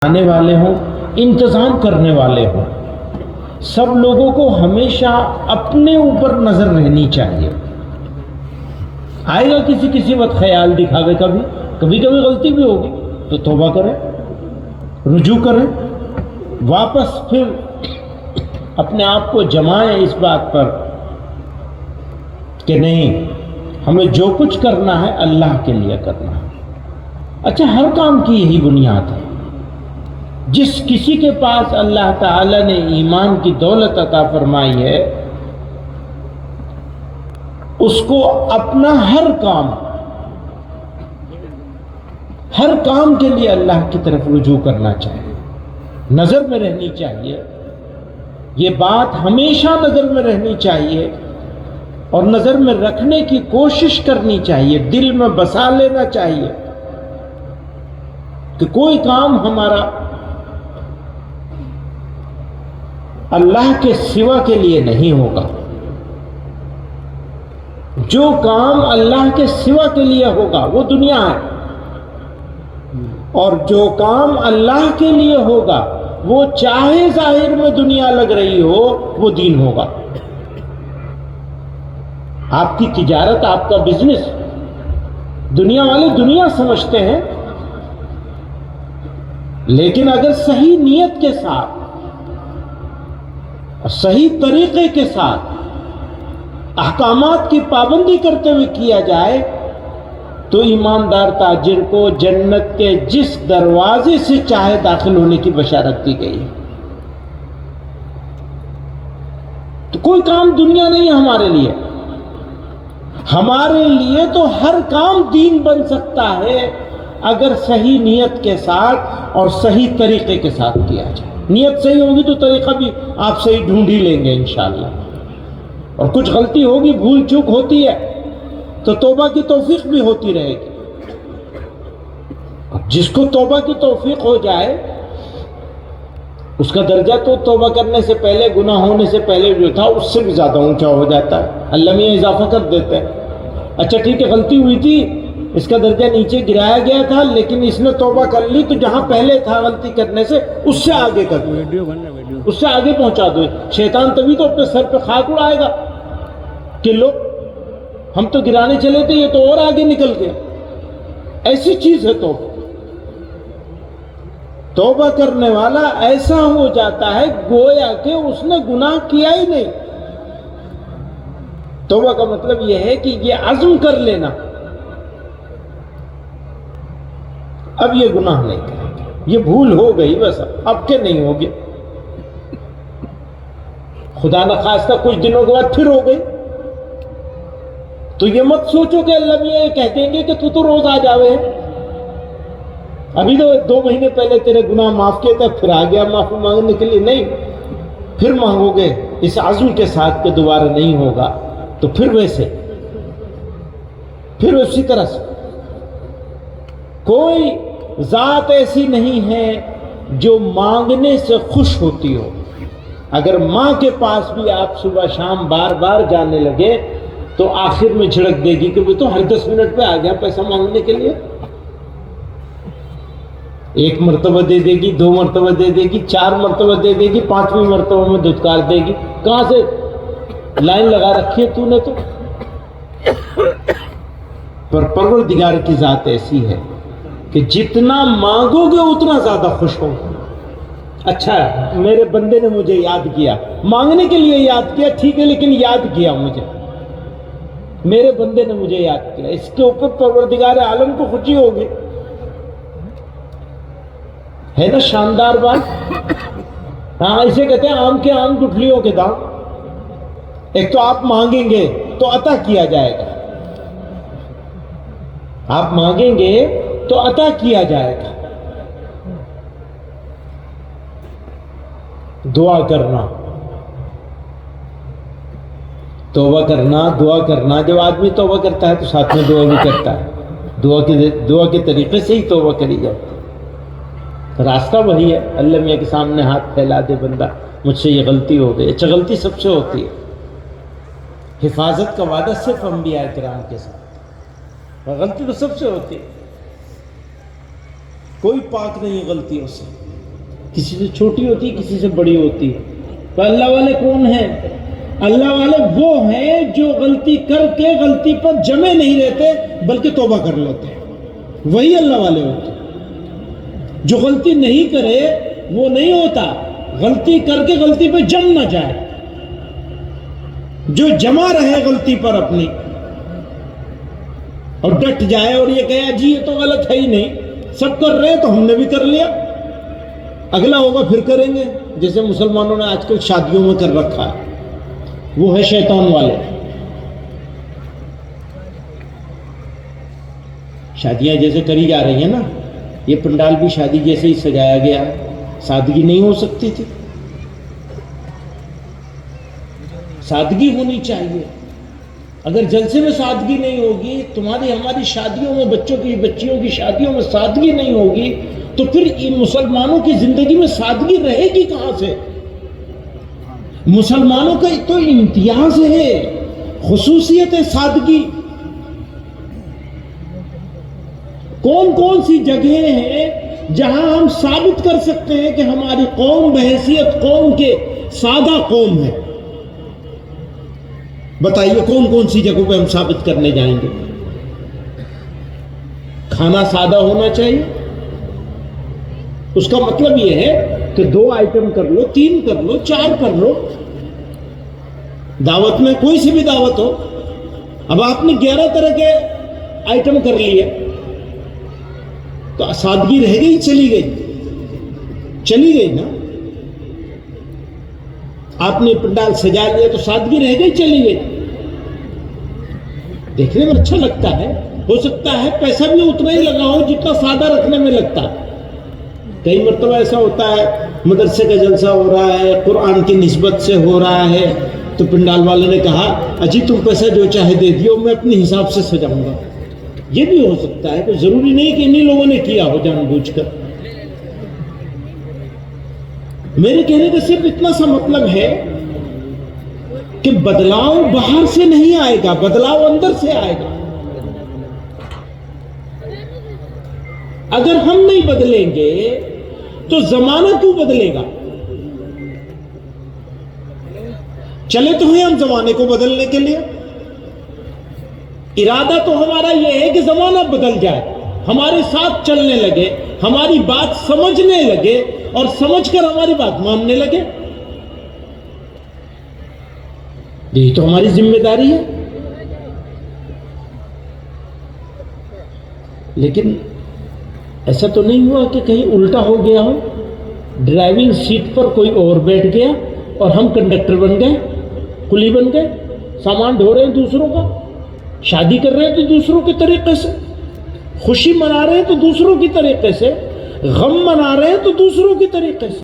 آنے والے ہوں، انتظام کرنے والے ہوں، سب لوگوں کو ہمیشہ اپنے اوپر نظر رہنی چاہیے۔ آئے گا کسی وقت خیال دکھاوے، کبھی غلطی بھی ہوگی تو توبہ کریں، رجوع کریں، واپس پھر اپنے آپ کو جمائیں اس بات پر کہ نہیں، ہمیں جو کچھ کرنا ہے اللہ کے لیے کرنا ہے۔ اچھا، ہر کام کی یہی بنیاد ہے۔ جس کسی کے پاس اللہ تعالی نے ایمان کی دولت عطا فرمائی ہے، اس کو اپنا ہر کام کے لیے اللہ کی طرف رجوع کرنا چاہیے، نظر میں رہنی چاہیے۔ یہ بات ہمیشہ نظر میں رہنی چاہیے اور نظر میں رکھنے کی کوشش کرنی چاہیے، دل میں بسا لینا چاہیے کہ کوئی کام ہمارا اللہ کے سوا کے لیے نہیں ہوگا۔ جو کام اللہ کے سوا کے لیے ہوگا وہ دنیا ہے، اور جو کام اللہ کے لیے ہوگا وہ چاہے ظاہر میں دنیا لگ رہی ہو، وہ دین ہوگا۔ آپ کی تجارت، آپ کا بزنس دنیا والے دنیا سمجھتے ہیں، لیکن اگر صحیح نیت کے ساتھ اور صحیح طریقے کے ساتھ احکامات کی پابندی کرتے ہوئے کیا جائے تو ایماندار تاجر کو جنت کے جس دروازے سے چاہے داخل ہونے کی بشارت دی گئی ہے۔ تو کوئی کام دنیا نہیں ہے ہمارے لیے، ہمارے لیے تو ہر کام دین بن سکتا ہے اگر صحیح نیت کے ساتھ اور صحیح طریقے کے ساتھ کیا جائے۔ نیت صحیح ہوگی تو طریقہ بھی آپ صحیح ڈھونڈ ہی لیں گے انشاءاللہ، اور کچھ غلطی ہوگی، بھول چوک ہوتی ہے تو توبہ کی توفیق بھی ہوتی رہے گی۔ جس کو توبہ کی توفیق ہو جائے اس کا درجہ تو توبہ کرنے سے پہلے، گناہ ہونے سے پہلے جو تھا اس سے بھی زیادہ اونچا ہو جاتا ہے، اللہ میاں اضافہ کر دیتے ہیں۔ اچھا ٹھیک ہے، غلطی ہوئی تھی، اس کا درجہ نیچے گرایا گیا تھا، لیکن اس نے توبہ کر لی تو جہاں پہلے تھا غلطی کرنے سے اس سے آگے کر دو، اس سے آگے پہنچا دو۔ شیطان تبھی تو اپنے سر پہ خاک اڑائے گا کہ لو، ہم تو گرانے چلے تھے، یہ تو اور آگے نکل گئے۔ ایسی چیز ہے توبہ کرنے والا ایسا ہو جاتا ہے گویا کہ اس نے گناہ کیا ہی نہیں۔ توبہ کا مطلب یہ ہے کہ یہ عزم کر لینا، اب یہ گناہ نہیں کریں گے، یہ بھول ہو گئی بس، اب کے نہیں ہوگی، خدا نخواستہ کچھ دنوں کے بعد پھر ہو گئی تو یہ مت سوچو کہ اللہ میاں یہ کہہ دیں گے کہ تو روز آ جاوے، ابھی تو 2 مہینے پہلے تیرے گناہ معاف کیے تھے، پھر آ گیا معافی مانگنے کے لیے۔ نہیں، پھر مانگو گے اس عزم کے ساتھ کہ دوبارہ نہیں ہوگا، تو پھر ویسے، پھر اسی طرح سے۔ کوئی ذات ایسی نہیں ہے جو مانگنے سے خوش ہوتی ہو۔ اگر ماں کے پاس بھی آپ صبح شام بار بار جانے لگے تو آخر میں جھڑک دے گی کہ وہ تو ہر 10 منٹ پہ آ گیا پیسہ مانگنے کے لیے۔ 1 مرتبہ دے دے گی، 2 مرتبہ دے دے گی، 4 مرتبہ دے دے گی، 5ویں مرتبہ میں دھتکار دے گی، کہاں سے لائن لگا رکھی ہے تو نے تو۔ پر پروردگار کی ذات ایسی ہے کہ جتنا مانگو گے اتنا زیادہ خوش ہو۔ اچھا، میرے بندے نے مجھے یاد کیا، مانگنے کے لیے یاد کیا ٹھیک ہے، لیکن یاد کیا مجھے، میرے بندے نے مجھے یاد کیا، اس کے اوپر پروردگار عالم کو خوشی ہوگی، ہے نا شاندار بات۔ ہاں، اسے کہتے ہیں آم کے آم گٹھلیوں کے دام۔ ایک تو آپ مانگیں گے تو عطا کیا جائے گا، آپ مانگیں گے تو عطا کیا جائے گا۔ دعا کرنا، توبہ کرنا، دعا کرنا، جب آدمی توبہ کرتا ہے تو ساتھ میں دعا بھی کرتا ہے، دعا کے طریقے سے ہی توبہ کری جاتی ہے۔ راستہ وہی ہے، اللہ میاں کے سامنے ہاتھ پھیلا دے بندہ، مجھ سے یہ غلطی ہو گئی۔ اچھا، غلطی سب سے ہوتی ہے، حفاظت کا وعدہ صرف انبیاء کرام کے ساتھ، غلطی تو سب سے ہوتی ہے، کوئی پاک نہیں غلطیوں سے۔ کسی سے چھوٹی ہوتی ہے، کسی سے بڑی ہوتی ہے. تو اللہ والے کون ہیں؟ اللہ والے وہ ہیں جو غلطی کر کے غلطی پر جمے نہیں رہتے بلکہ توبہ کر لیتے ہیں. وہی اللہ والے ہوتے ہیں. جو غلطی نہیں کرے وہ نہیں ہوتا، غلطی کر کے غلطی پہ جم نہ جائے، جو جمع رہے غلطی پر اپنی اور ڈٹ جائے اور یہ کہے جی یہ تو غلط ہے ہی نہیں، سب کر رہے تو ہم نے بھی کر لیا، اگلا ہوگا پھر کریں گے. جیسے مسلمانوں نے آج کل شادیوں میں کر رکھا ہے، وہ ہے شیطان والے. شادیاں جیسے کری جا رہی ہیں نا، یہ پنڈال بھی شادی جیسے ہی سجایا گیا، سادگی نہیں ہو سکتی تھی. سادگی ہونی چاہیے. اگر جلسے میں سادگی نہیں ہوگی، تمہاری ہماری شادیوں میں، بچیوں کی شادیوں میں سادگی نہیں ہوگی، تو پھر مسلمانوں کی زندگی میں سادگی رہے گی کہاں سے؟ مسلمانوں کا تو امتیاز ہے، خصوصیت ہے سادگی. کون کون سی جگہیں ہیں جہاں ہم ثابت کر سکتے ہیں کہ ہماری قوم بحیثیت قوم کے سادہ قوم ہے؟ بتائیے کون کون سی جگہوں پہ ہم ثابت کرنے جائیں گے؟ کھانا سادہ ہونا چاہیے. اس کا مطلب یہ ہے کہ 2 آئٹم کر لو، 3 کر لو، 4 کر لو. دعوت میں کوئی سی بھی دعوت ہو، اب آپ نے 11 طرح کے آئٹم کر لیے تو سادگی رہ گئی، چلی گئی نا. آپ نے پنڈال سجا لیا تو سادگی رہ گئی، چلی گئی. دیکھنے میں اچھا لگتا ہے، ہو سکتا ہے پیسہ بھی اتنا ہی لگا ہو جتنا سادہ رکھنے میں لگتا ہے. کئی مرتبہ ایسا ہوتا ہے مدرسے کا جلسہ ہو رہا ہے، قرآن کی نسبت سے ہو رہا ہے، تو پنڈال والے نے کہا اجی تم پیسہ جو چاہے دے دیو، میں اپنے حساب سے سجاؤں گا. یہ بھی ہو سکتا ہے، کوئی ضروری نہیں کہ انہی لوگوں نے کیا ہو جان بوجھ کر. میرے کہنے کا صرف اتنا سا مطلب ہے کہ بدلاؤ باہر سے نہیں آئے گا، بدلاؤ اندر سے آئے گا. اگر ہم نہیں بدلیں گے تو زمانہ کیوں بدلے گا؟ چلے تو ہیں ہم زمانے کو بدلنے کے لیے. ارادہ تو ہمارا یہ ہے کہ زمانہ بدل جائے، ہمارے ساتھ چلنے لگے، ہماری بات سمجھنے لگے اور سمجھ کر ہماری بات ماننے لگے. یہی تو ہماری ذمہ داری ہے. لیکن ایسا تو نہیں ہوا کہ کہیں الٹا ہو گیا ہو، ڈرائیونگ سیٹ پر کوئی اور بیٹھ گیا اور ہم کنڈکٹر بن گئے، کلی بن گئے، سامان ڈھو رہے ہیں دوسروں کا، شادی کر رہے ہیں تو دوسروں کے طریقے سے، خوشی منا رہے ہیں تو دوسروں کی طریقے سے، غم منا رہے ہیں تو دوسروں کی طریقے سے.